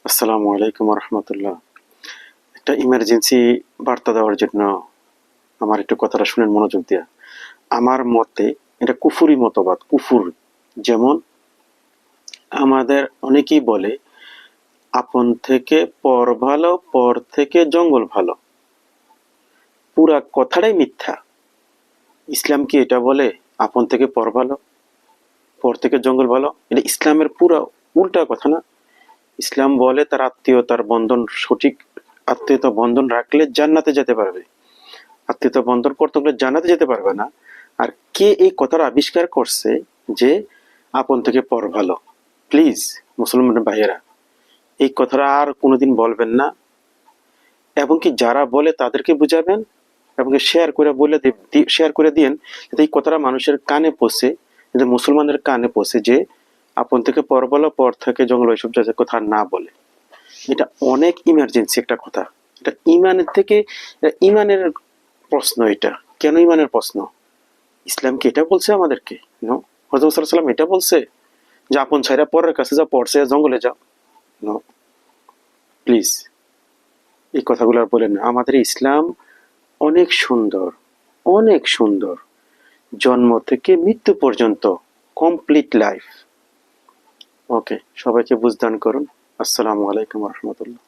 আসসালামু আলাইকুম রহমতুল্লাহ। একটা ইমার্জেন্সি বার্তা দেওয়ার জন্য আমার একটু কথাটা শুনেন মনোযোগ দিয়া। আমার মতে এটা কুফুরি মতবাদ, কুফুর। যেমন আমাদের অনেকেই বলে আপন থেকে পর ভালো, পর থেকে জঙ্গল ভালো। পুরা কথাটাই মিথ্যা। ইসলাম কি এটা বলে আপন থেকে পর ভালো, পর থেকে জঙ্গল ভালো? এটা ইসলামের পুরা উল্টা কথা না। ইসলাম বলে তার আত্মীয়তার বন্ধন, সঠিক আত্মীয়তা বন্ধন রাখলে জান্নাতে যেতে পারবে। আত্মীয়তা বন্ধন করতে হলে জান্নাতে যেতে পারবে না। আর কে এই কথাটা আবিষ্কার করছে যে আপন থেকে পর ভালো? প্লিজ মুসলমান ভাইয়েরা, এই কথাটা আর কোনোদিন বলবেন না। এবং কি যারা বলে তাদেরকে বুঝাবেন এবং শেয়ার করে বলে শেয়ার করে দিয়েন, যাতে এই কথাটা মানুষের কানে পৌঁছে, যাতে মুসলমানদের কানে পৌঁছে যে আপন থেকে পর ভালো, পর থেকে জঙ্গল, ওইসব জায়গায় কথা না বলে। এটা অনেক ইমার্জেন্সি একটা কথা। এটা ইমানের থেকে, ইমানের প্রশ্ন। এটা কেন ইমানের প্রশ্ন? ইসলাম কি এটা বলছে আমাদেরকে? নো। হযরত সাল্লাল্লাহু আলাইহি ওয়াসাল্লাম এটা বলছে যে আপন ছাইরা পরের কাছে যাও, পড়ছে জঙ্গলে যাও? নো। প্লিজ এই কথাগুলো আর বলেন না। আমাদের ইসলাম অনেক সুন্দর, অনেক সুন্দর। জন্ম থেকে মৃত্যু পর্যন্ত কমপ্লিট লাইফ। ওকে, সবাইকে বুঝদান করুন। আসসালামু আলাইকুম রহমতুল্লাহ।